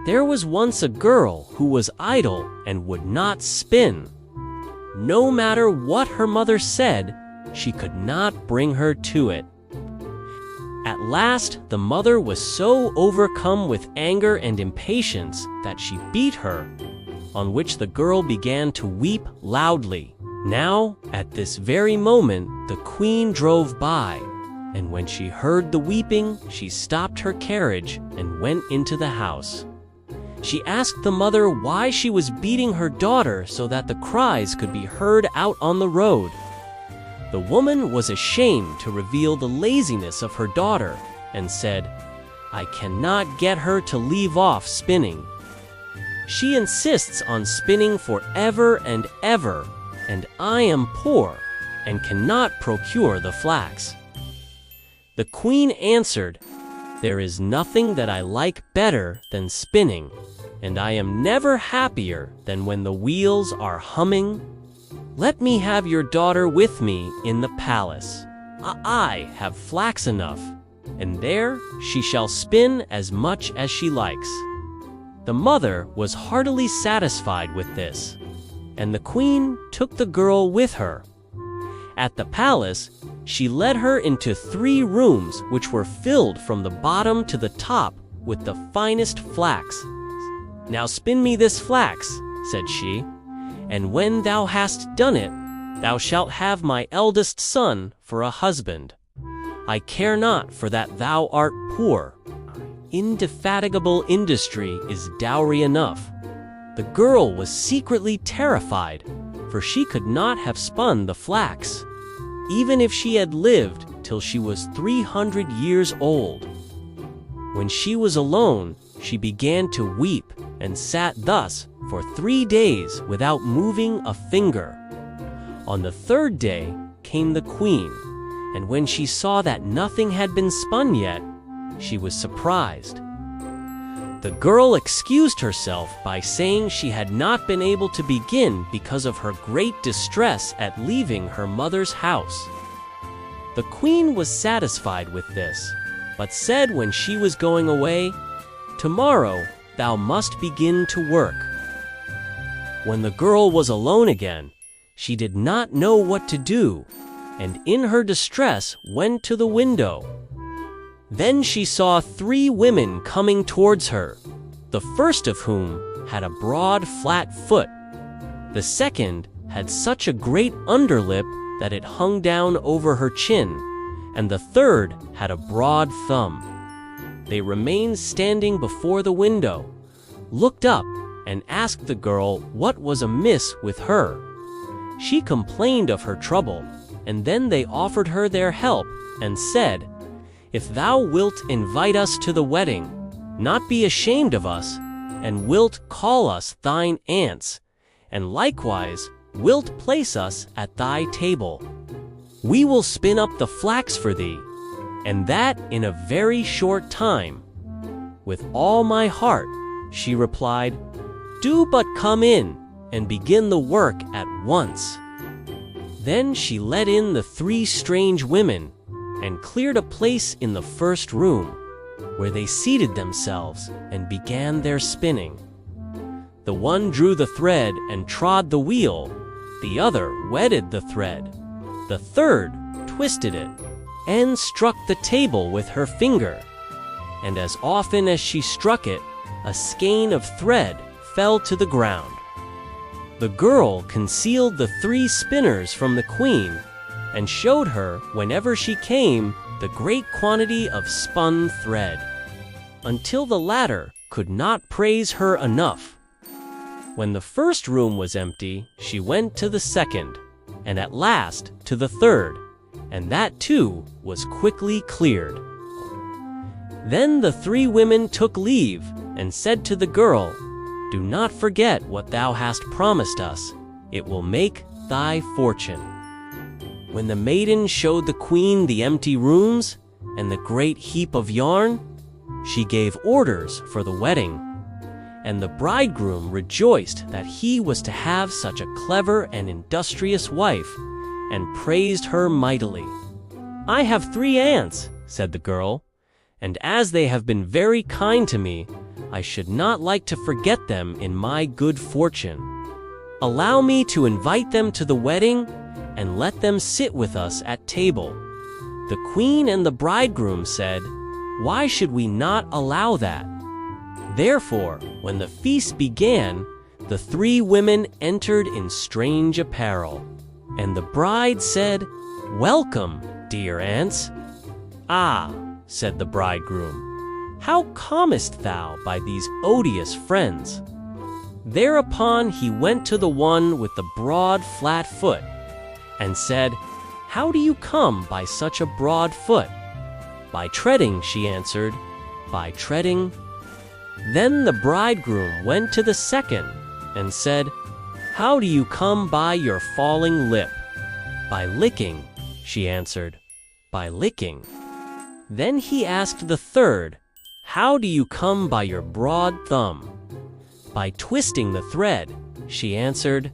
There was once a girl who was idle and would not spin. No matter what her mother said, she could not bring her to it. At last, the mother was so overcome with anger and impatience that she beat her, on which the girl began to weep loudly. Now, at this very moment, the queen drove by, and when she heard the weeping, she stopped her carriage and went into the house. She asked the mother why she was beating her daughter so that the cries could be heard out on the road. The woman was ashamed to reveal the laziness of her daughter and said, "I cannot get her to leave off spinning. She insists on spinning forever and ever, and I am poor and cannot procure the flax." The queen answered, "There is nothing that I like better than spinning, and I am never happier than when the wheels are humming. Let me have your daughter with me in the palace. I have flax enough, and there she shall spin as much as she likes." The mother was heartily satisfied with this, and the queen took the girl with her. At the palace, she led her into 3 rooms which were filled from the bottom to the top with the finest flax. "Now spin me this flax," said she, "and when thou hast done it, thou shalt have my eldest son for a husband. I care not for that thou art poor. Indefatigable industry is dowry enough." The girl was secretly terrified, for she could not have spun the flax, even if she had lived till she was 300 years old. When she was alone, she began to weep and sat thus for 3 days without moving a finger. On the 3rd day came the queen, and when she saw that nothing had been spun yet, she was surprised. The girl excused herself by saying she had not been able to begin because of her great distress at leaving her mother's house. The queen was satisfied with this, but said when she was going away, "Tomorrow thou must begin to work." When the girl was alone again, she did not know what to do, and in her distress went to the window. Then she saw 3 women coming towards her, the first of whom had a broad, flat foot. The second had such a great underlip that it hung down over her chin, and the third had a broad thumb. They remained standing before the window, looked up, and asked the girl what was amiss with her. She complained of her trouble, and then they offered her their help and said, "If thou wilt invite us to the wedding, not be ashamed of us, and wilt call us thine aunts, and likewise wilt place us at thy table, we will spin up the flax for thee, and that in a very short time." "With all my heart," she replied. "Do but come in, and begin the work at once." Then she let in the 3 strange women, and cleared a place in the first room, where they seated themselves and began their spinning. The one drew the thread and trod the wheel, the other wetted the thread, the third twisted it, and struck the table with her finger, and as often as she struck it, a skein of thread fell to the ground. The girl concealed the 3 spinners from the queen, and showed her, whenever she came, the great quantity of spun thread, until the latter could not praise her enough. When the first room was empty, she went to the second, and at last to the third, and that too was quickly cleared. Then the 3 women took leave, and said to the girl, "Do not forget what thou hast promised us. It will make thy fortune." When the maiden showed the queen the empty rooms and the great heap of yarn, she gave orders for the wedding, and the bridegroom rejoiced that he was to have such a clever and industrious wife, and praised her mightily. "I have 3 aunts," said the girl, "and as they have been very kind to me, I should not like to forget them in my good fortune. Allow me to invite them to the wedding and let them sit with us at table." The queen and the bridegroom said, "Why should we not allow that?" Therefore, when the feast began, the three women entered in strange apparel. And the bride said, "Welcome, dear aunts." "Ah," said the bridegroom, "how comest thou by these odious friends?" Thereupon he went to the one with the broad flat foot, and said, "How do you come by such a broad foot?" "By treading," she answered, "by treading." Then the bridegroom went to the second, and said, "How do you come by your falling lip?" "By licking," she answered, "by licking." Then he asked the third, "How do you come by your broad thumb?" "By twisting the thread," she answered,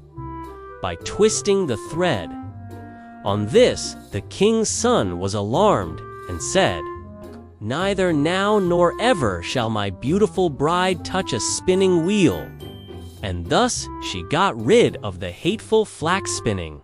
"by twisting the thread." On this, the king's son was alarmed and said, "Neither now nor ever shall my beautiful bride touch a spinning wheel." And thus she got rid of the hateful flax spinning.